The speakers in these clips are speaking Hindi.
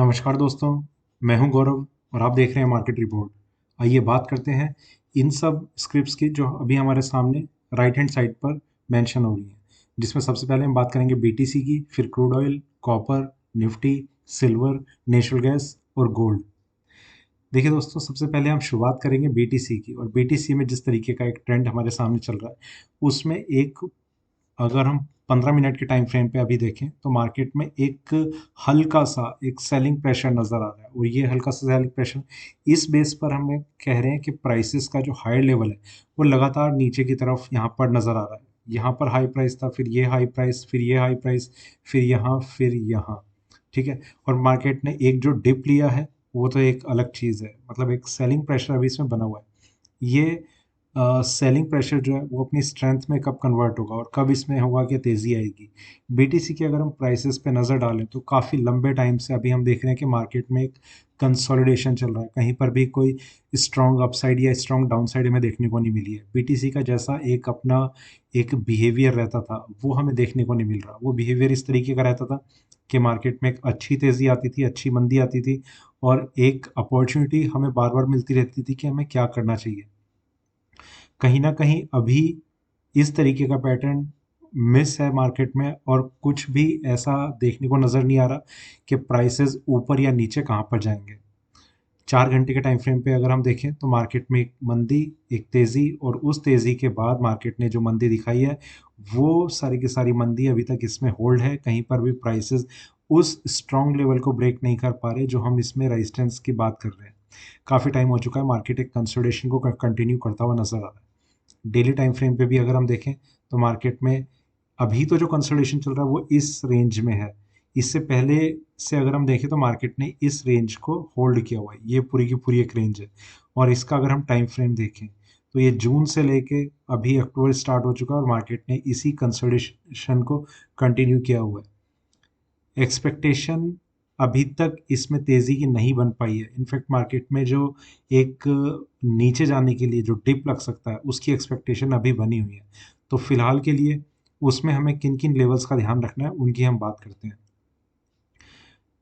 नमस्कार दोस्तों, मैं हूं गौरव और आप देख रहे हैं मार्केट रिपोर्ट। आइए बात करते हैं इन सब स्क्रिप्ट्स की जो अभी हमारे सामने राइट हैंड साइड पर मेंशन हो रही हैं, जिसमें सबसे पहले हम बात करेंगे बीटीसी की, फिर crude oil, copper, Nifty, silver, natural gas और गोल्ड। देखिए दोस्तों, सबसे पहले हम शुरुआत करेंगे बीटीसी की। और बीटीसी में जिस तरीके का एक ट्रेंड हमारे सामने चल रहा है, उसमें एक अगर हम 15 मिनट के टाइम फ्रेम पे अभी देखें तो मार्केट में एक हल्का सा एक सेलिंग प्रेशर नज़र आ रहा है। और ये हल्का सा सेलिंग प्रेशर इस बेस पर हमें कह रहे हैं कि प्राइसेस का जो हायर लेवल है वो लगातार नीचे की तरफ यहाँ पर नज़र आ रहा है। यहाँ पर हाई प्राइस था, फिर ये हाई प्राइस, फिर ये हाई प्राइस, फिर यहाँ, फिर यहाँ। ठीक है। और मार्केट ने एक जो डिप लिया है वो तो एक अलग चीज़ है, मतलब एक सेलिंग प्रेशर अभी इसमें बना हुआ है। ये सेलिंग प्रेशर जो है वो अपनी स्ट्रेंथ में कब कन्वर्ट होगा और कब इसमें होगा कि तेज़ी आएगी। बीटीसी के अगर हम प्राइसेस पे नज़र डालें तो काफ़ी लंबे टाइम से अभी हम देख रहे हैं कि मार्केट में एक कंसोलिडेशन चल रहा है। कहीं पर भी कोई स्ट्रॉन्ग अपसाइड या स्ट्रॉन्ग डाउनसाइड हमें देखने को नहीं मिली है। बीटीसी का जैसा एक अपना एक बिहेवियर रहता था वो हमें देखने को नहीं मिल रहा। वो बिहेवियर इस तरीके का रहता था कि मार्केट में एक अच्छी तेज़ी आती थी, अच्छी मंदी आती थी और एक अपॉर्चुनिटी हमें बार बार मिलती रहती थी कि हमें क्या करना चाहिए। कहीं न कहीं अभी इस तरीके का पैटर्न मिस है मार्केट में और कुछ भी ऐसा देखने को नज़र नहीं आ रहा कि प्राइसेस ऊपर या नीचे कहाँ पर जाएँगे। 4 घंटे के टाइम फ्रेम पे अगर हम देखें तो मार्केट में एक मंदी, एक तेज़ी और उस तेज़ी के बाद मार्केट ने जो मंदी दिखाई है, वो सारी की सारी मंदी अभी तक इसमें होल्ड है। कहीं पर भी प्राइसेस उस स्ट्रॉन्ग लेवल को ब्रेक नहीं कर पा रहे जो हम इसमें रेजिस्टेंस की बात कर रहे हैं। काफ़ी टाइम हो चुका है, मार्केट एक कंसोलिडेशन को कंटिन्यू करता हुआ नज़र आ रहा है। डेली टाइम फ्रेम पे भी अगर हम देखें तो मार्केट में अभी तो जो कंसोलिडेशन चल रहा है वो इस रेंज में है। इससे पहले से अगर हम देखें तो मार्केट ने इस रेंज को होल्ड किया हुआ है। ये पूरी की पूरी एक रेंज है। और इसका अगर हम टाइम फ्रेम देखें तो ये जून से लेके अभी अक्टूबर स्टार्ट हो चुका है और मार्केट ने इसी कंसोलिडेशन को कंटिन्यू किया हुआ है। एक्सपेक्टेशन अभी तक इसमें तेज़ी की नहीं बन पाई है। इनफैक्ट मार्केट में जो एक नीचे जाने के लिए जो डिप लग सकता है उसकी एक्सपेक्टेशन अभी बनी हुई है। तो फिलहाल के लिए उसमें हमें किन किन लेवल्स का ध्यान रखना है उनकी हम बात करते हैं।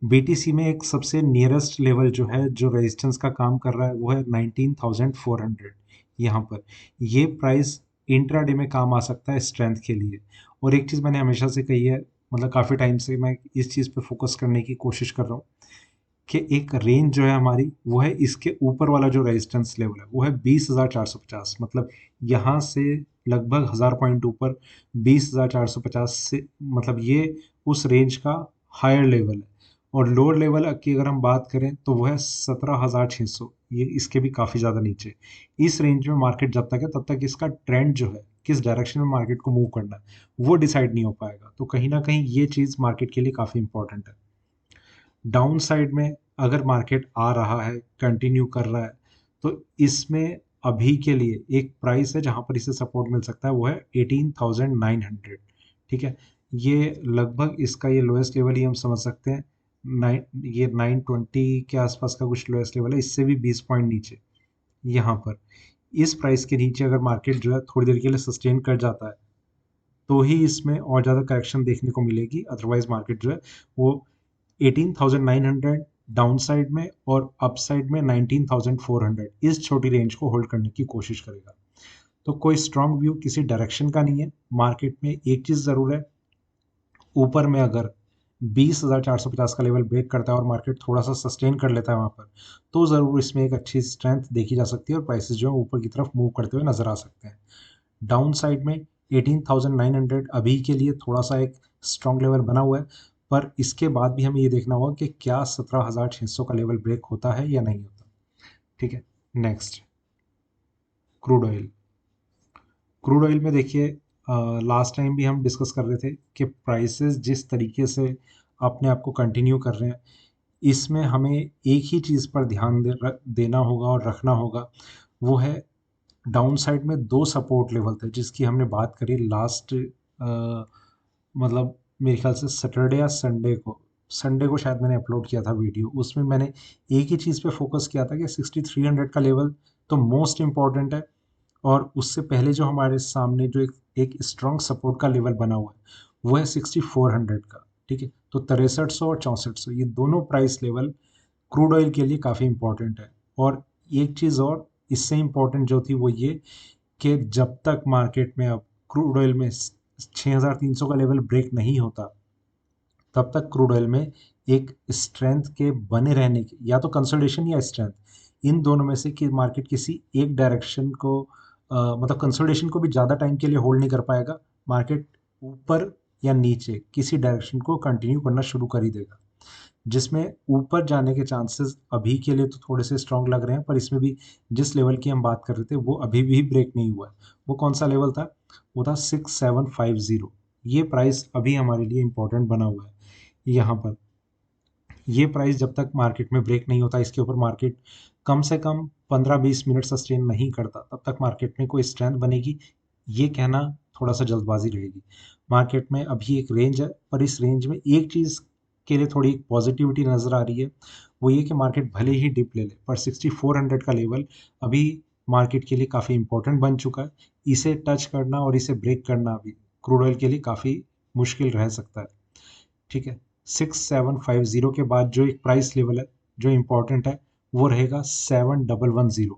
बीटीसी में एक सबसे नियरेस्ट लेवल जो है जो रेजिस्टेंस का काम कर रहा है वो है 19,400। यहाँ पर ये प्राइस इंट्राडे में काम आ सकता है स्ट्रेंथ के लिए। और एक चीज़ मैंने हमेशा से कही है, मतलब काफ़ी टाइम से मैं इस चीज़ पे फोकस करने की कोशिश कर रहा हूँ कि एक रेंज जो है हमारी वो है इसके ऊपर वाला जो रेजिस्टेंस लेवल है वो है 20,450। मतलब यहाँ से लगभग 1000 पॉइंट ऊपर 20,450 से, मतलब ये उस रेंज का हायर लेवल है। और लोअर लेवल की अगर हम बात करें तो वो है 17,600। ये इसके भी काफ़ी ज़्यादा नीचे। इस रेंज में मार्केट जब तक है तब तक इसका ट्रेंड जो है किस डायरेक्शन में मार्केट को मूव करना है वो डिसाइड नहीं हो पाएगा। तो कहीं ना कहीं ये चीज़ मार्केट के लिए काफ़ी इंपॉर्टेंट है। डाउन साइड में अगर मार्केट आ रहा है, कंटिन्यू कर रहा है, तो इसमें अभी के लिए एक प्राइस है जहाँ पर इसे सपोर्ट मिल सकता है, वो है 18,900। ठीक है। ये लगभग इसका ये लोएस्ट लेवल ही हम समझ सकते हैं। ये 920 के आसपास का कुछ लोएस्ट लेवल है, इससे भी 20 पॉइंट नीचे। यहाँ पर इस प्राइस के नीचे अगर मार्केट जो है थोड़ी देर के लिए सस्टेन कर जाता है तो ही इसमें और ज़्यादा करेक्शन देखने को मिलेगी। अदरवाइज मार्केट जो है वो 18,900 डाउन साइड में और अप साइड में 19,400 इस छोटी रेंज को होल्ड करने की कोशिश करेगा। तो कोई स्ट्रांग व्यू किसी डायरेक्शन का नहीं है। मार्केट में एक चीज़ ज़रूर है, ऊपर में अगर 20,450 का लेवल ब्रेक करता है और मार्केट थोड़ा सा सस्टेन कर लेता है वहाँ पर, तो ज़रूर इसमें एक अच्छी स्ट्रेंथ देखी जा सकती है और प्राइसेस जो है ऊपर की तरफ मूव करते हुए नजर आ सकते हैं। डाउन साइड में 18,900 अभी के लिए थोड़ा सा एक स्ट्रॉन्ग लेवल बना हुआ है। पर इसके बाद भी हमें ये देखना होगा कि क्या 17,600 का लेवल ब्रेक होता है या नहीं होता। ठीक है। Next, crude oil. Crude oil में देखिए, लास्ट टाइम भी हम डिस्कस कर रहे थे कि प्राइसेस जिस तरीके से अपने आप को कंटिन्यू कर रहे हैं, इसमें हमें एक ही चीज़ पर ध्यान देना होगा और रखना होगा। वो है डाउन साइड में दो सपोर्ट लेवल थे जिसकी हमने बात करी लास्ट, मतलब मेरे ख्याल से सैटरडे या संडे को शायद मैंने अपलोड किया था वीडियो। उसमें मैंने एक ही चीज़ पे फोकस किया था कि 6300 का लेवल तो मोस्ट इम्पॉर्टेंट है। और उससे पहले जो हमारे सामने जो एक स्ट्रॉन्ग सपोर्ट का लेवल बना हुआ है वो है 6400 का। ठीक है। तो 6300 और 6400 ये दोनों प्राइस लेवल क्रूड ऑयल के लिए काफ़ी इंपॉर्टेंट है। और एक चीज़ और इससे इम्पॉर्टेंट जो थी वो ये कि जब तक मार्केट में अब क्रूड ऑयल में 6300 का लेवल ब्रेक नहीं होता, तब तक क्रूड ऑयल में एक स्ट्रेंथ के बने रहने की, या तो कंसोलिडेशन या स्ट्रेंथ, इन दोनों में से कि मार्केट किसी एक डायरेक्शन को मतलब कंसोलिडेशन को भी ज़्यादा टाइम के लिए होल्ड नहीं कर पाएगा, मार्केट ऊपर या नीचे किसी डायरेक्शन को कंटिन्यू करना शुरू कर ही देगा, जिसमें ऊपर जाने के चांसेस अभी के लिए तो थोड़े से स्ट्रांग लग रहे हैं, पर इसमें भी जिस लेवल की हम बात कर रहे थे वो अभी भी ब्रेक नहीं हुआ है। वो कौन सा लेवल था? वो था 6750। ये प्राइस अभी हमारे लिए इंपॉर्टेंट बना हुआ है। यहाँ पर ये प्राइस जब तक मार्केट में ब्रेक नहीं होता, इसके ऊपर मार्केट कम से कम 15-20 मिनट सस्टेन नहीं करता, तब तक मार्केट में कोई स्ट्रेंथ बनेगी ये कहना थोड़ा सा जल्दबाजी रहेगी। मार्केट में अभी एक रेंज है, पर इस रेंज में एक चीज़ के लिए थोड़ी पॉजिटिविटी नज़र आ रही है, वो ये कि मार्केट भले ही डिप ले ले, पर 6400 का लेवल अभी मार्केट के लिए काफ़ी इंपॉर्टेंट बन चुका है। इसे टच करना और इसे ब्रेक करना अभी क्रूड ऑयल के लिए काफ़ी मुश्किल रह सकता है। ठीक है, 6750 के बाद जो एक प्राइस लेवल है जो इम्पोर्टेंट है वो रहेगा 7110।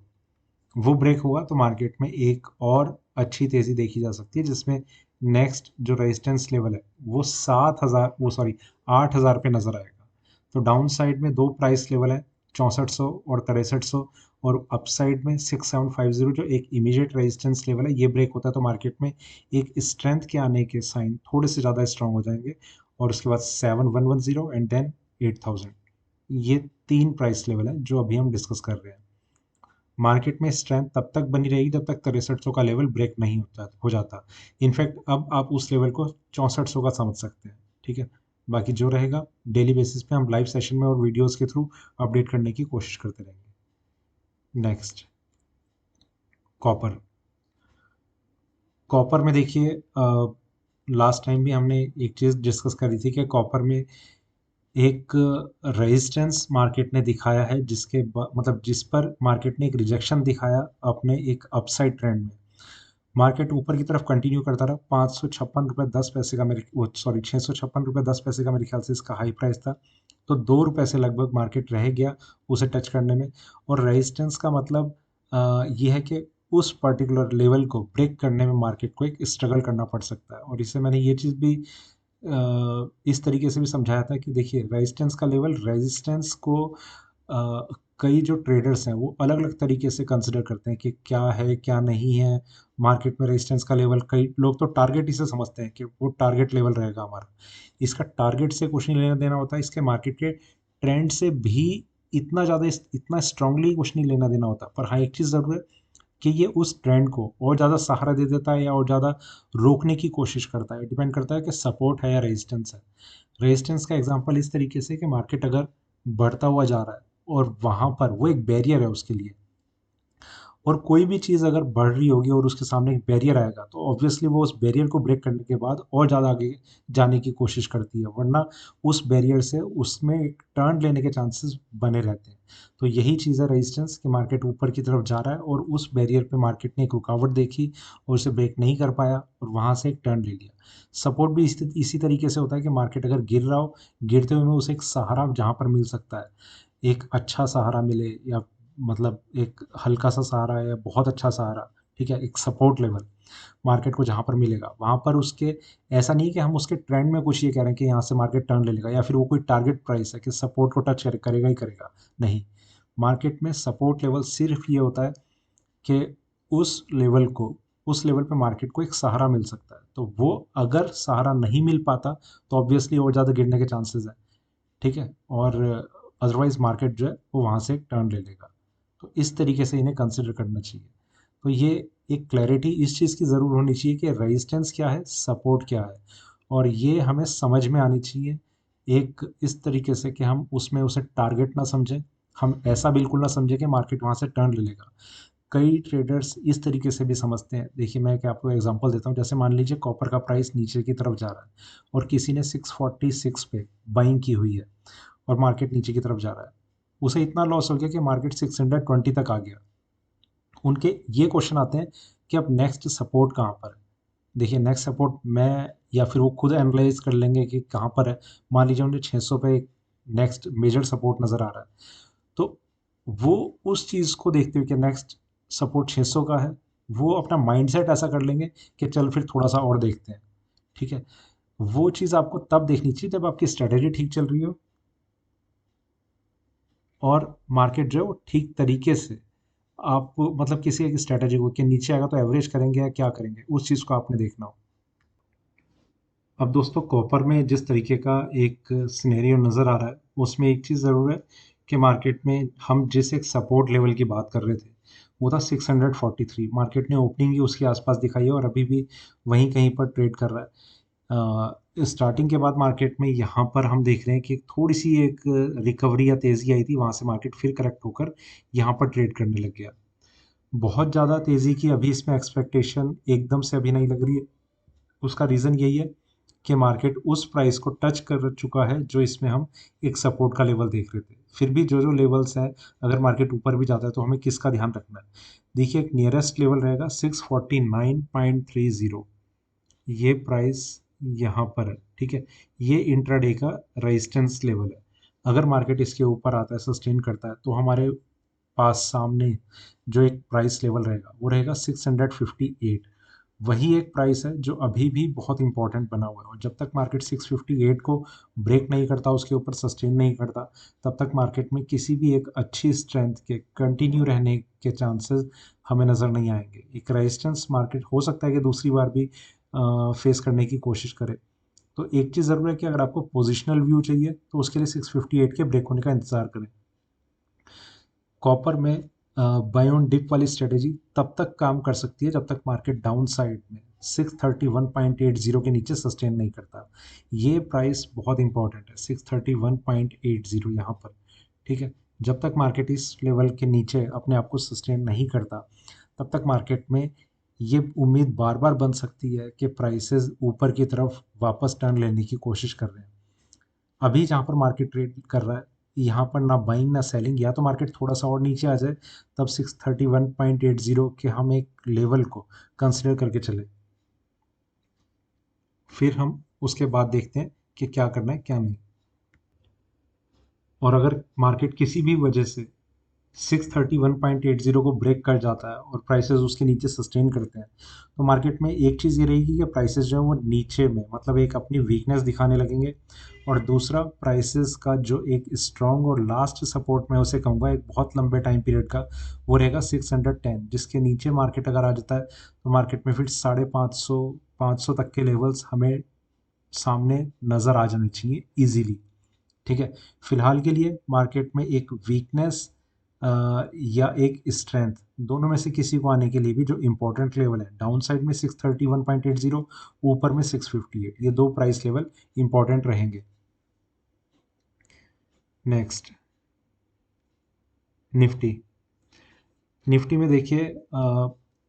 वो ब्रेक होगा तो मार्केट में एक और अच्छी तेज़ी देखी जा सकती है, जिसमें नेक्स्ट जो रेजिस्टेंस लेवल है वो 7000, वो सॉरी 8000 पे नज़र आएगा। तो डाउन साइड में दो प्राइस लेवल है, 6400 और 6300, और अपसाइड में 6750 जो एक इमीडिएट रेजिस्टेंस लेवल है, ये ब्रेक होता है तो मार्केट में एक स्ट्रेंथ के आने के साइन थोड़े से ज़्यादा स्ट्रांग हो जाएंगे। और उसके बाद 7110 एंड देन 8000, ये तीन प्राइस लेवल है जो अभी हम डिस्कस कर रहे हैं। मार्केट में स्ट्रेंथ तब तक बनी रहेगी जब तक 6300 का लेवल ब्रेक नहीं हो जाता। इनफैक्ट अब आप उस लेवल को 6400 का समझ सकते हैं। ठीक है, बाकी जो रहेगा डेली बेसिस पे हम लाइव सेशन में और वीडियोस के थ्रू अपडेट करने की कोशिश करते रहेंगे। Next, copper. कॉपर में देखिए, लास्ट टाइम भी हमने एक चीज़ डिस्कस करी थी कि कॉपर में एक रेजिस्टेंस मार्केट ने दिखाया है, मतलब जिस पर मार्केट ने एक रिजेक्शन दिखाया अपने एक अपसाइड ट्रेंड में। मार्केट ऊपर की तरफ कंटिन्यू करता रहा, 556 रुपये 10 पैसे का मेरे वो सॉरी 656 रुपये 10 पैसे का मेरे ख्याल से इसका हाई प्राइस था। तो 2 रुपये से लगभग मार्केट रह गया उसे टच करने में। और रेजिस्टेंस का मतलब ये है कि उस पर्टिकुलर लेवल को ब्रेक करने में मार्केट को एक स्ट्रगल करना पड़ सकता है। और इससे मैंने ये चीज़ भी इस तरीके से भी समझाया था कि देखिए, रेजिस्टेंस को कई जो ट्रेडर्स हैं वो अलग अलग तरीके से कंसिडर करते हैं कि क्या है क्या नहीं है। मार्केट में रेजिस्टेंस का लेवल कई लोग तो टारगेट इसे समझते हैं कि वो टारगेट लेवल रहेगा हमारा। इसका टारगेट से कुछ नहीं लेना देना होता, इसके मार्केट के ट्रेंड से भी इतना स्ट्रांगली कुछ नहीं लेना देना होता। पर हाँ, एक चीज़ ज़रूर है कि ये उस ट्रेंड को और ज़्यादा सहारा दे देता है या और ज़्यादा रोकने की कोशिश करता है। डिपेंड करता है कि सपोर्ट है या रेजिस्टेंस है। रेजिस्टेंस का एग्जांपल इस तरीके से कि मार्केट अगर बढ़ता हुआ जा रहा है और वहाँ पर वो एक बैरियर है उसके लिए, और कोई भी चीज़ अगर बढ़ रही होगी और उसके सामने एक बैरियर आएगा तो ऑब्वियसली वो उस बैरियर को ब्रेक करने के बाद और ज़्यादा आगे जाने की कोशिश करती है, वरना उस बैरियर से उसमें एक टर्न लेने के चांसेस बने रहते हैं। तो यही चीज़ है रेजिस्टेंस, कि मार्केट ऊपर की तरफ जा रहा है और उस बैरियर पे मार्केट ने एक रुकावट देखी और उसे ब्रेक नहीं कर पाया और वहाँ से एक टर्न ले लिया। सपोर्ट भी इसी तरीके से होता है कि मार्केट अगर गिर रहा हो, गिरते हुए में उसे एक सहारा जहाँ पर मिल सकता है, एक अच्छा सहारा मिले या मतलब एक हल्का सा सहारा है या बहुत अच्छा सहारा, ठीक है, एक सपोर्ट लेवल मार्केट को जहाँ पर मिलेगा वहाँ पर उसके, ऐसा नहीं कि हम उसके ट्रेंड में कुछ ये कह रहे हैं कि यहाँ से मार्केट टर्न ले लेगा या फिर वो कोई टारगेट प्राइस है कि सपोर्ट को टच करेगा ही करेगा। नहीं, मार्केट में सपोर्ट लेवल सिर्फ ये होता है कि उस लेवल पे मार्केट को एक सहारा मिल सकता है, तो वो अगर सहारा नहीं मिल पाता तो ऑब्वियसली और ज़्यादा गिरने के चांसेस हैं। ठीक है, और अदरवाइज मार्केट जो है वो वहाँ से एक टर्न ले लेगा। तो इस तरीके से इन्हें कंसिडर करना चाहिए। तो ये एक क्लैरिटी इस चीज़ की ज़रूर होनी चाहिए कि रेजिस्टेंस क्या है, सपोर्ट क्या है, और ये हमें समझ में आनी चाहिए एक इस तरीके से कि हम उसमें उसे टारगेट ना समझें। हम ऐसा बिल्कुल ना समझें कि मार्केट वहाँ से टर्न ले लेगा। कई ट्रेडर्स इस तरीके से भी समझते हैं। देखिए, मैं क्या आपको एग्जांपल देता हूँ। जैसे मान लीजिए कॉपर का प्राइस नीचे की तरफ जा रहा है और किसी ने 646 पे बाइंग की हुई है और मार्केट नीचे की तरफ जा रहा है। उसे इतना लॉस हो गया कि मार्केट 620 तक आ गया। उनके ये क्वेश्चन आते हैं कि अब नेक्स्ट सपोर्ट कहाँ पर है। देखिए नेक्स्ट सपोर्ट मैं या फिर वो खुद एनालाइज कर लेंगे कि कहाँ पर है। मान लीजिए उन्हें 600 पे एक नेक्स्ट मेजर सपोर्ट नज़र आ रहा है, तो वो उस चीज़ को देखते हुए कि नेक्स्ट सपोर्ट 600 का है, वो अपना माइंडसेट ऐसा कर लेंगे कि चल फिर थोड़ा सा और देखते हैं। ठीक है, वो चीज़ आपको तब देखनी चाहिए जब आपकी स्ट्रेटेजी ठीक चल रही हो और मार्केट जो है वो ठीक तरीके से आप मतलब किसी एक स्ट्रेटेजी को कि नीचे आएगा तो एवरेज करेंगे या क्या करेंगे, उस चीज़ को आपने देखना हो। अब दोस्तों कॉपर में जिस तरीके का एक सिनेरियो नज़र आ रहा है, उसमें एक चीज़ ज़रूर है कि मार्केट में हम जिस एक सपोर्ट लेवल की बात कर रहे थे, वो था 643। मार्केट ने ओपनिंग ही उसके आसपास दिखाई है और अभी भी वहीं कहीं पर ट्रेड कर रहा है। स्टार्टिंग के बाद मार्केट में यहाँ पर हम देख रहे हैं कि थोड़ी सी एक रिकवरी या तेज़ी आई थी, वहाँ से मार्केट फिर करेक्ट होकर यहाँ पर ट्रेड करने लग गया। बहुत ज़्यादा तेज़ी की अभी इसमें एक्सपेक्टेशन एकदम से अभी नहीं लग रही है। उसका रीज़न यही है कि मार्केट उस प्राइस को टच कर चुका है जो इसमें हम एक सपोर्ट का लेवल देख रहे थे। फिर भी जो जो लेवल्स हैं, अगर मार्केट ऊपर भी जाता है तो हमें किसका ध्यान रखना है। देखिए एक नियरेस्ट लेवल रहेगा 649.30, ये प्राइस यहाँ पर है। ठीक है, ये इंट्राडे का रेजिस्टेंस लेवल है। अगर मार्केट इसके ऊपर आता है, सस्टेन करता है, तो हमारे पास सामने जो एक प्राइस लेवल रहेगा वो रहेगा 658। वही एक प्राइस है जो अभी भी बहुत इंपॉर्टेंट बना हुआ है, और जब तक मार्केट 658 को ब्रेक नहीं करता, उसके ऊपर सस्टेन नहीं करता, तब तक मार्केट में किसी भी एक अच्छी स्ट्रेंथ के कंटिन्यू रहने के चांसेस हमें नज़र नहीं आएंगे। एक रेजिस्टेंस मार्केट हो सकता है कि दूसरी बार भी फेस करने की कोशिश करे। तो एक चीज़ ज़रूर है कि अगर आपको पोजिशनल व्यू चाहिए तो उसके लिए 658 के ब्रेक होने का इंतज़ार करें। कॉपर में बाय ऑन डिप वाली स्ट्रेटेजी तब तक काम कर सकती है जब तक मार्केट डाउन साइड में 631.80 के नीचे सस्टेन नहीं करता। ये प्राइस बहुत इंपॉर्टेंट है, 631.80 यहाँ पर। ठीक है, जब तक मार्केट इस लेवल के नीचे अपने आप को सस्टेन नहीं करता, तब तक मार्केट में ये उम्मीद बार बार बन सकती है कि प्राइसेस ऊपर की तरफ वापस टर्न लेने की कोशिश कर रहे हैं। अभी जहाँ पर मार्केट ट्रेड कर रहा है, यहाँ पर ना बाइंग ना सेलिंग, या तो मार्केट थोड़ा सा और नीचे आ जाए, तब 631.80 के हम एक लेवल को कंसिडर करके चले। फिर हम उसके बाद देखते हैं कि क्या करना है क्या नहीं। और अगर मार्केट किसी भी वजह से 631.80 को ब्रेक कर जाता है और प्राइसेस उसके नीचे सस्टेन करते हैं, तो मार्केट में एक चीज़ ये रहेगी कि प्राइसेस जो है वो नीचे में मतलब एक अपनी वीकनेस दिखाने लगेंगे। और दूसरा, प्राइसेस का जो एक स्ट्रॉन्ग और लास्ट सपोर्ट मैं उसे कहूँगा एक बहुत लंबे टाइम पीरियड का, वो रहेगा 610, जिसके नीचे मार्केट अगर आ जाता है तो मार्केट में फिर 550 तक के लेवल्स हमें सामने नज़र आ जाने चाहिए ईजीली। ठीक है, फिलहाल के लिए मार्केट में एक वीकनेस या एक स्ट्रेंथ, दोनों में से किसी को आने के लिए भी जो इंपॉर्टेंट लेवल है, डाउन साइड में 631.80, ऊपर में 658, ये दो प्राइस लेवल इंपॉर्टेंट रहेंगे। Next, Nifty. निफ्टी में देखिए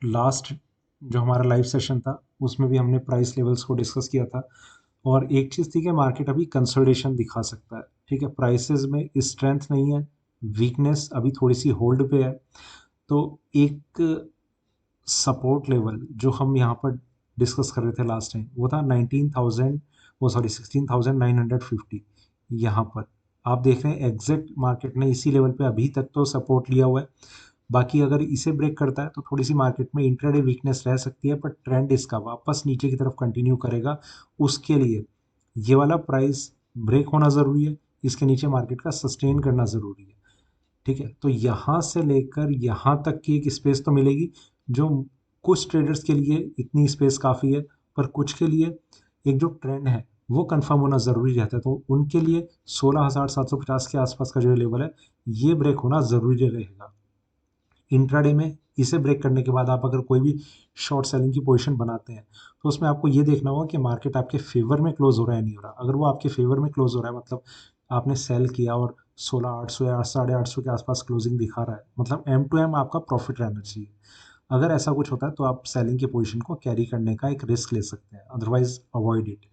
लास्ट जो हमारा लाइव सेशन था उसमें भी हमने प्राइस लेवल्स को डिस्कस किया था, और एक चीज़ थी कि मार्केट अभी कंसोलिडेशन दिखा सकता है। ठीक है, प्राइसेस में स्ट्रेंथ नहीं है, वीकनेस अभी थोड़ी सी होल्ड पे है। तो एक सपोर्ट लेवल जो हम यहाँ पर डिस्कस कर रहे थे लास्ट टाइम, वो था 19,000, वो सॉरी 16,950। यहाँ पर आप देख रहे हैं एग्जैक्ट मार्केट ने इसी लेवल पे अभी तक तो सपोर्ट लिया हुआ है। बाकी अगर इसे ब्रेक करता है तो थोड़ी सी मार्केट में इंट्राडे वीकनेस रह सकती है, पर ट्रेंड इसका वापस नीचे की तरफ कंटिन्यू करेगा। उसके लिए ये वाला प्राइस ब्रेक होना ज़रूरी है, इसके नीचे मार्केट का सस्टेन करना ज़रूरी है। ठीक है, तो यहाँ से लेकर यहाँ तक की एक स्पेस तो मिलेगी, जो कुछ ट्रेडर्स के लिए इतनी स्पेस काफ़ी है, पर कुछ के लिए एक जो ट्रेंड है वो कंफर्म होना ज़रूरी रहता है, तो उनके लिए 16,750 के आसपास का जो लेवल है, ये ब्रेक होना ज़रूरी रहेगा। इंट्राडे में इसे ब्रेक करने के बाद आप अगर कोई भी शॉर्ट सेलिंग की पोजीशन बनाते हैं, तो उसमें आपको ये देखना होगा कि मार्केट आपके फेवर में क्लोज हो रहा है नहीं हो रहा। अगर वो आपके फेवर में क्लोज हो रहा है, मतलब आपने सेल किया और 16,800 या 8,850 के आसपास क्लोजिंग दिखा रहा है, मतलब एम टू एम आपका प्रॉफिट रहना चाहिए। अगर ऐसा कुछ होता है तो आप सेलिंग की पोजीशन को कैरी करने का एक रिस्क ले सकते हैं, अदरवाइज अवॉइड इट।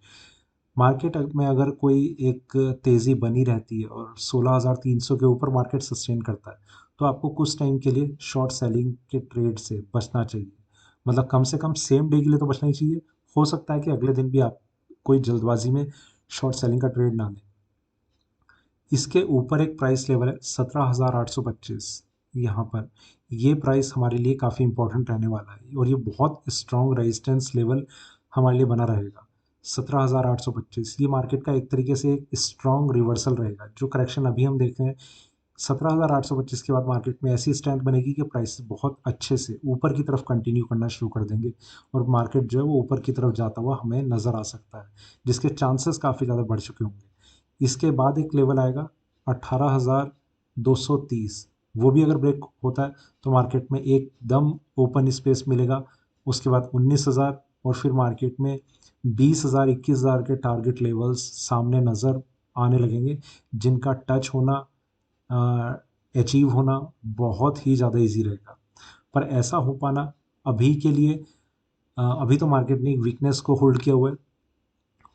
मार्केट में अगर कोई एक तेज़ी बनी रहती है और 16,300 के ऊपर मार्केट सस्टेन करता है, तो आपको कुछ टाइम के लिए शॉर्ट सेलिंग के ट्रेड से बचना चाहिए। मतलब कम से कम सेम डे के लिए तो बचना ही चाहिए, हो सकता है कि अगले दिन भी आप कोई जल्दबाजी में शॉर्ट सेलिंग का ट्रेड ना लें। इसके ऊपर एक प्राइस लेवल है 17,825। यहाँ पर ये प्राइस हमारे लिए काफ़ी इंपॉर्टेंट रहने वाला है और ये बहुत स्ट्रॉन्ग रेजिस्टेंस लेवल हमारे लिए बना रहेगा। 17,825 ये मार्केट का एक तरीके से एक स्ट्रॉन्ग रिवर्सल रहेगा। जो करेक्शन अभी हम देख रहे हैं 17,825 के बाद मार्केट में ऐसी स्ट्रेंथ बनेगी कि प्राइस बहुत अच्छे से ऊपर की तरफ कंटिन्यू करना शुरू कर देंगे और मार्केट जो है वो ऊपर की तरफ जाता हुआ हमें नज़र आ सकता है, जिसके चांसेस काफ़ी ज़्यादा बढ़ चुके होंगे। इसके बाद एक लेवल आएगा 18,230। वो भी अगर ब्रेक होता है तो मार्केट में एकदम ओपन स्पेस मिलेगा। उसके बाद 19,000 और फिर मार्केट में 20,000 21,000 के टारगेट लेवल्स सामने नज़र आने लगेंगे, जिनका टच होना, अचीव होना बहुत ही ज़्यादा इजी रहेगा। पर ऐसा हो पाना अभी के लिए, अभी तो मार्केट ने एक वीकनेस को होल्ड किया हुआ है।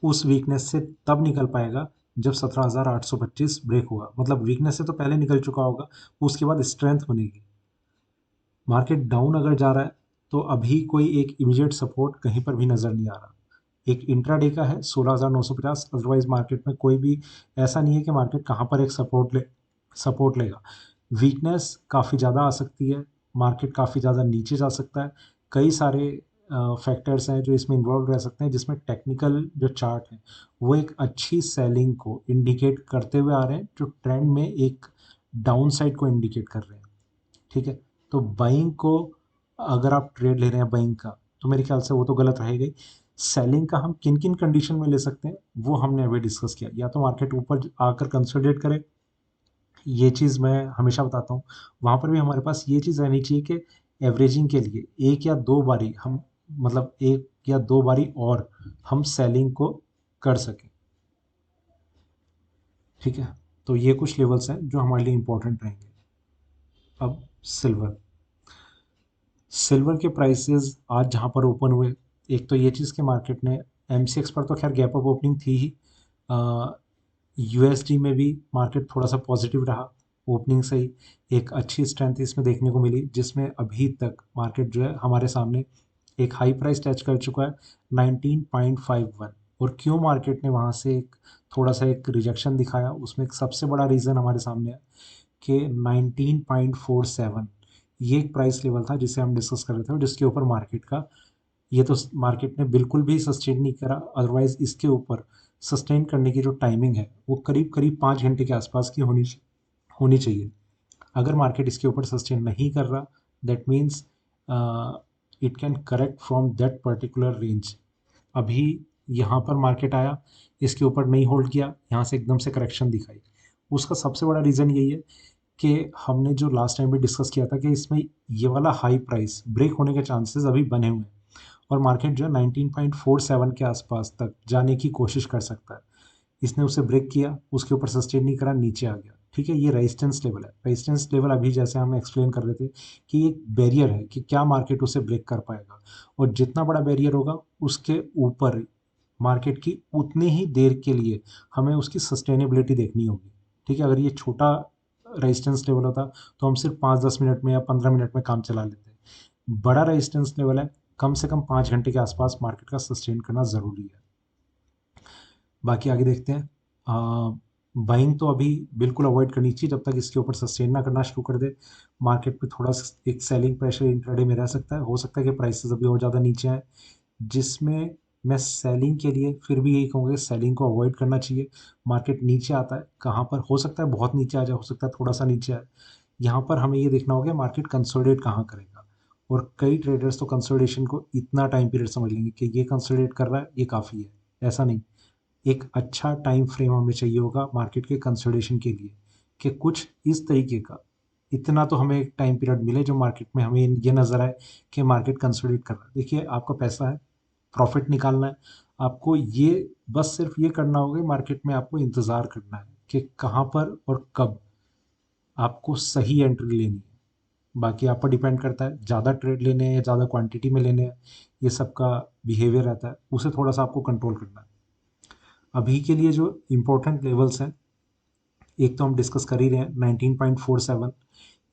उस वीकनेस से तब निकल पाएगा जब 17,825 ब्रेक होगा। मतलब वीकनेस से तो पहले निकल चुका होगा, उसके बाद स्ट्रेंथ बनेगी। मार्केट डाउन अगर जा रहा है तो अभी कोई एक इमीडिएट सपोर्ट कहीं पर भी नज़र नहीं आ रहा। एक इंट्राडे का है 16,950। अदरवाइज मार्केट में कोई भी ऐसा नहीं है कि मार्केट कहाँ पर एक सपोर्ट लेगा। वीकनेस काफ़ी ज़्यादा आ सकती है, मार्केट काफ़ी ज़्यादा नीचे जा सकता है। कई सारे फैक्टर्स हैं जो इसमें इन्वॉल्व रह सकते हैं, जिसमें टेक्निकल जो चार्ट है वो एक अच्छी सेलिंग को इंडिकेट करते हुए आ रहे हैं, जो ट्रेंड में एक डाउन साइड को इंडिकेट कर रहे हैं। ठीक है, तो बाइंग को अगर आप ट्रेड ले रहे हैं बाइंग का, तो मेरे ख्याल से वो तो गलत रहेगा ही। सेलिंग का हम किन किन कंडीशन में ले सकते हैं वो हमने अभी डिस्कस किया। या तो मार्केट ऊपर आकर कंसोलिडेट करे, ये चीज़ मैं हमेशा बताता हूँ। वहाँ पर भी हमारे पास ये चीज़ रहनी चाहिए कि एवरेजिंग के लिए एक या दो बारी हम, मतलब एक या दो बारी और हम सेलिंग को कर सकें। ठीक है, तो ये कुछ लेवल्स हैं जो हमारे लिए इंपॉर्टेंट रहेंगे। अब सिल्वर, सिल्वर के प्राइसेस आज जहाँ पर ओपन हुए, एक तो ये चीज़ के मार्केट ने एमसीएक्स पर तो खैर गैप अप ओपनिंग थी ही, यूएसडी में भी मार्केट थोड़ा सा पॉजिटिव रहा ओपनिंग से ही। एक अच्छी स्ट्रेंथ इसमें देखने को मिली, जिसमें अभी तक मार्केट जो है हमारे सामने एक हाई प्राइस टच कर चुका है 19.51। और क्यों मार्केट ने वहाँ से एक थोड़ा सा एक रिजेक्शन दिखाया, उसमें एक सबसे बड़ा रीज़न हमारे सामने है कि 19.47 ये एक प्राइस लेवल था जिसे हम डिस्कस कर रहे थे, और जिसके ऊपर मार्केट का, ये तो मार्केट ने बिल्कुल भी सस्टेन नहीं करा। अदरवाइज इसके ऊपर सस्टेन करने की जो टाइमिंग है वो करीब करीब 5 घंटे के आसपास की होनी चाहिए। अगर मार्केट इसके ऊपर सस्टेन नहीं कर रहा, that means it can correct from that particular range. अभी यहाँ पर मार्केट आया, इसके ऊपर नहीं होल्ड किया, यहाँ से एकदम से करेक्शन दिखाई। उसका सबसे बड़ा रीज़न यही है कि हमने जो लास्ट टाइम भी डिस्कस किया था कि इसमें ये वाला हाई प्राइस ब्रेक होने के चांसेस अभी बने हुए हैं, और मार्केट जो है 19.47 के आसपास तक जाने की कोशिश कर सकता है। इसने उसे ब्रेक किया, उसके ऊपर सस्टेन नहीं करा, नीचे आ गया। ठीक है, ये रेजिस्टेंस लेवल है। रेजिस्टेंस लेवल अभी जैसे हम एक्सप्लेन कर रहे थे कि ये एक बैरियर है कि क्या मार्केट उसे ब्रेक कर पाएगा, और जितना बड़ा बैरियर होगा उसके ऊपर मार्केट की उतनी ही देर के लिए हमें उसकी सस्टेनेबिलिटी देखनी होगी। ठीक है, अगर ये छोटा रेजिस्टेंस लेवल होता तो हम सिर्फ 5-10 मिनट में या 15 मिनट में काम चला लेते। बड़ा रेजिस्टेंस लेवल है, कम से कम 5 घंटे के आसपास मार्केट का सस्टेन करना ज़रूरी है। बाकी आगे देखते हैं। बाइंग तो अभी बिल्कुल अवॉइड करनी चाहिए जब तक इसके ऊपर सस्टेन ना करना शुरू कर दे। मार्केट पे थोड़ा एक सेलिंग प्रेशर इंट्राडे में रह सकता है, हो सकता है कि प्राइसेस अभी और ज़्यादा नीचे आए, जिसमें मैं सेलिंग के लिए फिर भी यही कहूँगा कि सेलिंग को अवॉइड करना चाहिए। मार्केट नीचे आता है, कहाँ पर हो सकता है बहुत नीचे आ जाए, हो सकता है थोड़ा सा नीचे आए। यहाँ पर हमें ये देखना होगा मार्केट कंसोलिडेट कहाँ करेगा। और कई ट्रेडर्स तो कंसोलिडेशन को इतना टाइम पीरियड समझ लेंगे कि ये कंसोलिडेट कर रहा है, ये काफ़ी है। ऐसा नहीं, एक अच्छा टाइम फ्रेम हमें चाहिए होगा मार्केट के कंसोलिडेशन के लिए, कि कुछ इस तरीके का, इतना तो हमें एक टाइम पीरियड मिले जो मार्केट में हमें ये नज़र आए कि मार्केट कंसोलिडेट कर रहा है। देखिए, आपका पैसा है, प्रॉफिट निकालना है, आपको ये बस सिर्फ ये करना होगा, मार्केट में आपको इंतज़ार करना है कि कहाँ पर और कब आपको सही एंट्री लेनी है। बाकी आप पर डिपेंड करता है, ज़्यादा ट्रेड लेने हैं या ज़्यादा क्वांटिटी में लेने हैं, ये सबका बिहेवियर रहता है, उसे थोड़ा सा आपको कंट्रोल करना है। अभी के लिए जो इम्पोर्टेंट लेवल्स हैं, एक तो हम डिस्कस कर ही रहे हैं 19.47।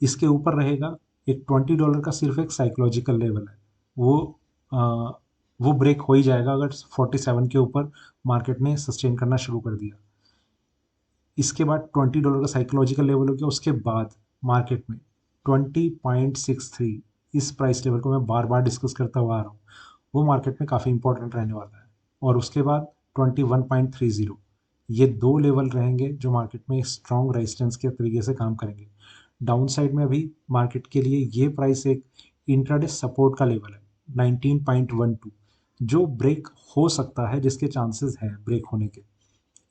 इसके ऊपर रहेगा एक $20 का सिर्फ एक साइकोलॉजिकल लेवल है, वो वो ब्रेक हो ही जाएगा अगर 47 के ऊपर मार्केट ने सस्टेन करना शुरू कर दिया। इसके बाद $20 का साइकोलॉजिकल लेवल हो गया। उसके बाद मार्केट में 20.63, इस प्राइस लेवल को मैं बार बार डिस्कस करता हुआ आ रहा हूँ, वो मार्केट में काफ़ी इंपॉर्टेंट रहने वाला है। और उसके बाद 21.30, ये दो लेवल रहेंगे जो मार्केट में स्ट्रॉन्ग रेजिस्टेंस के तरीके से काम करेंगे। डाउन साइड में अभी मार्केट के लिए ये प्राइस एक इंट्राडे सपोर्ट का लेवल है 19.12, जो ब्रेक हो सकता है, जिसके चांसेस हैं ब्रेक होने के।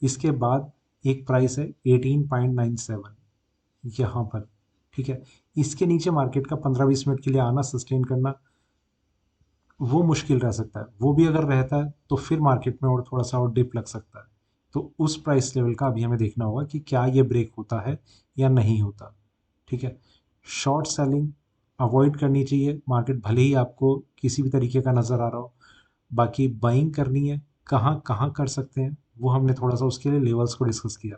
इसके बाद एक प्राइस है 18.97 यहाँ पर, ठीक है। इसके नीचे मार्केट का 15-20 मिनट के लिए आना, सस्टेन करना, वो मुश्किल रह सकता है। वो भी अगर रहता है तो फिर मार्केट में और थोड़ा सा और डिप लग सकता है। तो उस प्राइस लेवल का अभी हमें देखना होगा कि क्या ये ब्रेक होता है या नहीं होता, ठीक है। शॉर्ट सेलिंग अवॉइड करनी चाहिए, मार्केट भले ही आपको किसी भी तरीके का नज़र आ रहा हो। बाकी बाइंग करनी है, कहाँ कहाँ कर सकते हैं, वो हमने थोड़ा सा उसके लिए लेवल्स को डिस्कस किया।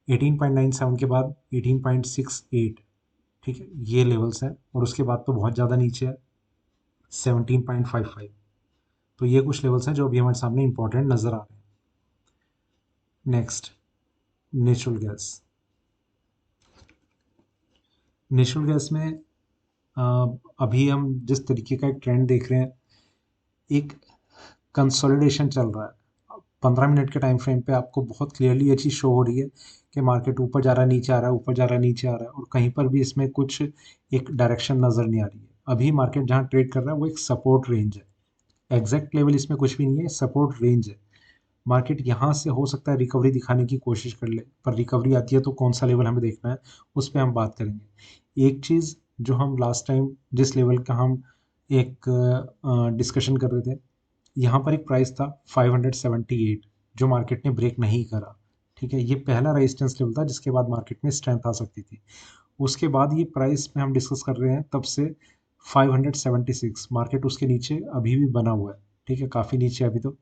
18.97 के बाद 18.68, ठीक है, ये लेवल्स हैं। और उसके बाद तो बहुत ज़्यादा नीचे है 17.55। तो ये कुछ लेवल्स हैं जो अभी हमारे सामने इंपॉर्टेंट नज़र आ रहे हैं। Next, natural gas. Natural gas में अ, अभी हम जिस तरीके का एक ट्रेंड देख रहे हैं, एक कंसोलिडेशन चल रहा है। 15 मिनट के टाइम फ्रेम पे आपको बहुत क्लियरली ये चीज़ शो हो रही है कि मार्केट ऊपर जा रहा है, नीचे आ रहा है, ऊपर जा रहा है, नीचे आ रहा है, और कहीं पर भी इसमें कुछ एक डायरेक्शन नज़र नहीं आ रही है। अभी मार्केट जहाँ ट्रेड कर रहा है वो एक सपोर्ट रेंज है। एग्जैक्ट लेवल इसमें कुछ भी नहीं है, सपोर्ट रेंज है। मार्केट यहाँ से हो सकता है रिकवरी दिखाने की कोशिश कर ले, पर रिकवरी आती है तो कौन सा लेवल हमें देखना है, उस पर हम बात करेंगे। एक चीज़ जो हम लास्ट टाइम जिस लेवल का हम एक डिस्कशन कर रहे थे, यहाँ पर एक प्राइस था 578, जो मार्केट ने ब्रेक नहीं करा, ठीक है। ये पहला रेजिस्टेंस लेवल था जिसके बाद मार्केट में स्ट्रेंथ आ सकती थी। उसके बाद ये प्राइस में हम डिस्कस कर रहे हैं तब से 576, मार्केट उसके नीचे अभी भी बना हुआ है, ठीक है, काफ़ी नीचे अभी तो।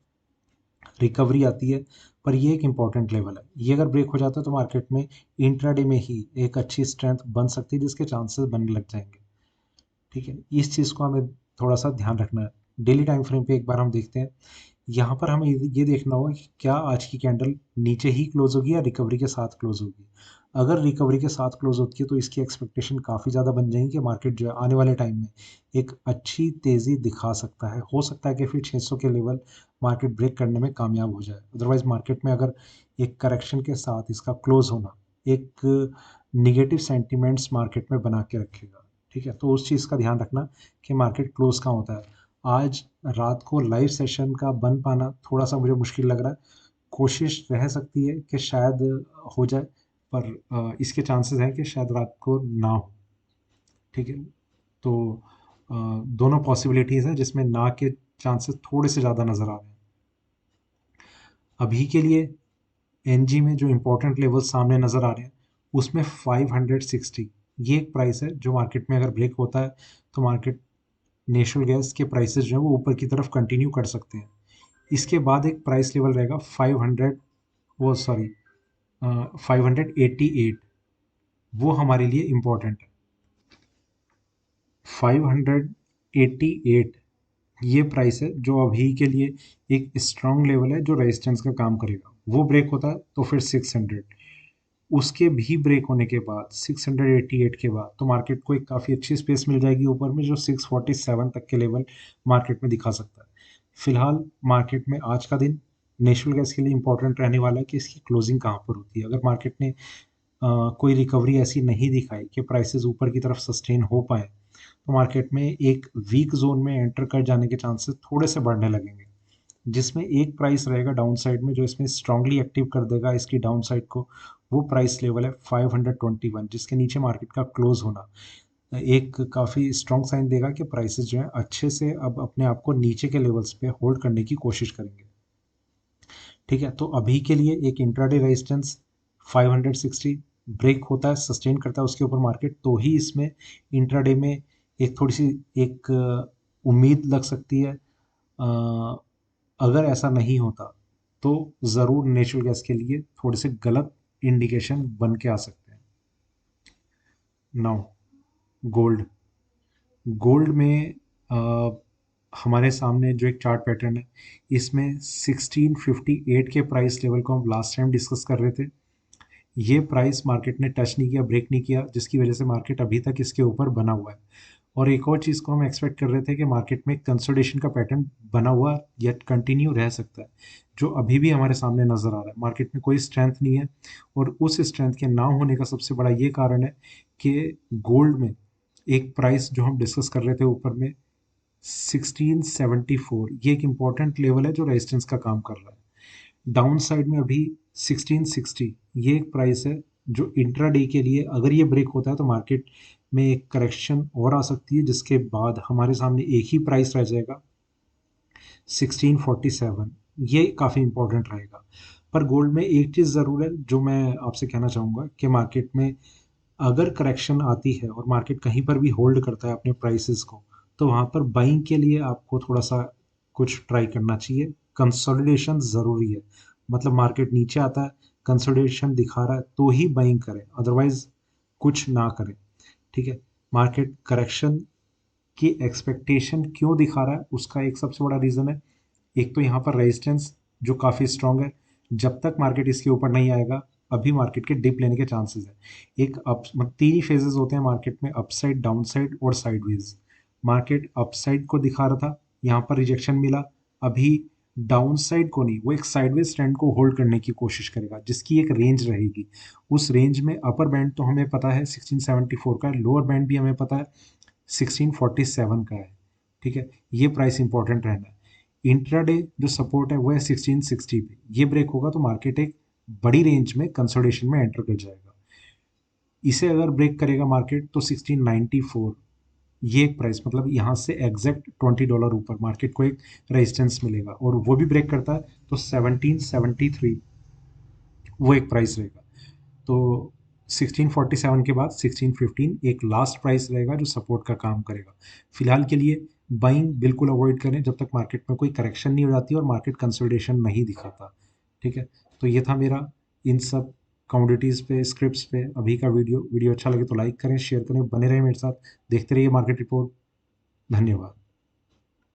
रिकवरी आती है, पर ये एक इम्पॉर्टेंट लेवल है। ये अगर ब्रेक हो जाता है तो मार्केट में इंट्राडे में ही एक अच्छी स्ट्रेंथ बन सकती है, जिसके चांसेस बनने लग जाएंगे, ठीक है। इस चीज़ को हमें थोड़ा सा ध्यान रखना है। डेली टाइम फ्रेम पे एक बार हम देखते हैं। यहाँ पर हमें ये देखना होगा कि क्या आज की कैंडल नीचे ही क्लोज होगी या रिकवरी के साथ क्लोज होगी। अगर रिकवरी के साथ क्लोज होती है तो इसकी एक्सपेक्टेशन काफ़ी ज़्यादा बन जाएगी कि मार्केट जो है आने वाले टाइम में एक अच्छी तेज़ी दिखा सकता है। हो सकता है कि फिर 600 के लेवल मार्केट ब्रेक करने में कामयाब हो जाए। अदरवाइज मार्केट में अगर एक करेक्शन के साथ इसका क्लोज होना एक निगेटिव सेंटिमेंट्स मार्केट में बना के रखेगा, ठीक है। तो उस चीज़ का ध्यान रखना कि मार्केट क्लोज कहाँ होता है। आज रात को लाइव सेशन का बन पाना थोड़ा सा मुझे मुश्किल लग रहा है। कोशिश रह सकती है कि शायद हो जाए, पर इसके चांसेस हैं कि शायद रात को ना हो, ठीक है। तो दोनों पॉसिबिलिटीज़ हैं जिसमें ना के चांसेस थोड़े से ज़्यादा नज़र आ रहे हैं। अभी के लिए एनजी में जो इम्पोर्टेंट लेवल सामने नज़र आ रहे हैं, उसमें 560, ये एक प्राइस है जो मार्केट में अगर ब्रेक होता है तो मार्केट नेचुरल गैस के प्राइसेस जो है वो ऊपर की तरफ कंटिन्यू कर सकते हैं। इसके बाद एक प्राइस लेवल रहेगा 500, वो सॉरी 588, वो हमारे लिए इम्पोर्टेंट है। 588 ये प्राइस है जो अभी के लिए एक स्ट्रांग लेवल है जो रेजिस्टेंस का काम करेगा। वो ब्रेक होता है तो फिर 600, उसके भी ब्रेक होने के बाद 688 के बाद तो मार्केट को एक काफ़ी अच्छी स्पेस मिल जाएगी ऊपर में, जो 647 तक के लेवल मार्केट में दिखा सकता है। फिलहाल मार्केट में आज का दिन नेचुरल गैस के लिए इंपॉर्टेंट रहने वाला है कि इसकी क्लोजिंग कहाँ पर होती है। अगर मार्केट ने कोई रिकवरी ऐसी नहीं दिखाई कि प्राइसेस ऊपर की तरफ सस्टेन हो पाए, तो मार्केट में एक वीक जोन में एंटर कर जाने के चांसेस थोड़े से बढ़ने लगेंगे, जिसमें एक प्राइस रहेगा डाउन साइड में जो इसमें स्ट्रांगली एक्टिव कर देगा इसकी डाउन साइड को। वो प्राइस लेवल है 521, जिसके नीचे मार्केट का क्लोज होना एक काफ़ी स्ट्रॉन्ग साइन देगा कि प्राइसेस जो है अच्छे से अब अपने आप को नीचे के लेवल्स पे होल्ड करने की कोशिश करेंगे, ठीक है। तो अभी के लिए एक इंट्राडे रेजिस्टेंस 560 ब्रेक होता है, सस्टेन करता है उसके ऊपर मार्केट, तो ही इसमें इंट्राडे में एक थोड़ी सी एक उम्मीद लग सकती है। अगर ऐसा नहीं होता तो ज़रूर नेचुरल गैस के लिए थोड़े से गलत इंडिकेशन बन के आ सकते हैं। Now gold. गोल्ड में हमारे सामने जो एक चार्ट पैटर्न है, इसमें 1658 के प्राइस लेवल को हम लास्ट टाइम डिस्कस कर रहे थे। ये प्राइस मार्केट ने टच नहीं किया, ब्रेक नहीं किया, जिसकी वजह से मार्केट अभी तक इसके ऊपर बना हुआ है। और एक और चीज़ को हम एक्सपेक्ट कर रहे थे कि मार्केट में कंसोलिडेशन का पैटर्न बना हुआ या कंटिन्यू रह सकता है, जो अभी भी हमारे सामने नज़र आ रहा है। मार्केट में कोई स्ट्रेंथ नहीं है, और उस स्ट्रेंथ के ना होने का सबसे बड़ा ये कारण है कि गोल्ड में एक प्राइस जो हम डिस्कस कर रहे थे ऊपर में 1674, ये एक इम्पॉर्टेंट लेवल है जो रेजिस्टेंस का काम कर रहा है। डाउन साइड में अभी 1660, ये एक प्राइस है जो इंट्राडे के लिए अगर ये ब्रेक होता है तो मार्केट में एक करेक्शन और आ सकती है, जिसके बाद हमारे सामने एक ही प्राइस रह जाएगा 1647। ये काफ़ी इंपॉर्टेंट रहेगा। पर गोल्ड में एक चीज़ ज़रूर है जो मैं आपसे कहना चाहूँगा कि मार्केट में अगर करेक्शन आती है और मार्केट कहीं पर भी होल्ड करता है अपने प्राइसेस को, तो वहाँ पर बाइंग के लिए आपको थोड़ा सा कुछ ट्राई करना चाहिए। कंसोलिडेशन ज़रूरी है, मतलब मार्केट नीचे आता है, कंसोलिडेशन दिखा रहा है तो ही बाइंग करें, अदरवाइज कुछ ना करें। ठीक है। मार्केट करेक्शन की एक्सपेक्टेशन क्यों दिखा रहा है, उसका एक सबसे बड़ा रीज़न है, एक तो यहाँ पर रेजिस्टेंस जो काफ़ी स्ट्रांग है, जब तक मार्केट इसके ऊपर नहीं आएगा अभी मार्केट के डिप लेने के चांसेस है। एक अप मतलब तीन ही फेजेस होते हैं मार्केट में, अपसाइड, डाउनसाइड और साइडवेज। मार्केट अपसाइड को दिखा रहा था, यहाँ पर रिजेक्शन मिला, अभी डाउन साइड को नहीं, वो एक साइडवेज ट्रेंड को होल्ड करने की कोशिश करेगा, जिसकी एक रेंज रहेगी। उस रेंज में अपर बैंड तो हमें पता है 1674 का है, लोअर बैंड भी हमें पता है 1647 का है। ठीक है, ये प्राइस इंपॉर्टेंट रहना है। इंट्राडे जो सपोर्ट है वो है 1660 पे, ये ब्रेक होगा तो मार्केट एक बड़ी रेंज में कंसोलिडेशन में एंटर कर जाएगा। इसे अगर ब्रेक करेगा मार्केट तो 1694, ये एक प्राइस, मतलब यहाँ से एग्जैक्ट $20 ऊपर मार्केट को एक रेजिस्टेंस मिलेगा, और वो भी ब्रेक करता है तो 1773 वो एक प्राइस रहेगा। तो 1647 के बाद 1615 एक लास्ट प्राइस रहेगा जो सपोर्ट का काम करेगा। फिलहाल के लिए बाइंग बिल्कुल अवॉइड करें जब तक मार्केट में कोई करेक्शन नहीं हो जाती और मार्केट कंसोलिडेशन नहीं दिखाता। ठीक है, तो ये था मेरा इन सब कमोडिटीज़ पे, स्क्रिप्ट्स पे अभी का वीडियो। वीडियो अच्छा लगे तो लाइक करें, शेयर करें, बने रहें मेरे साथ, देखते रहिए मार्केट रिपोर्ट। धन्यवाद।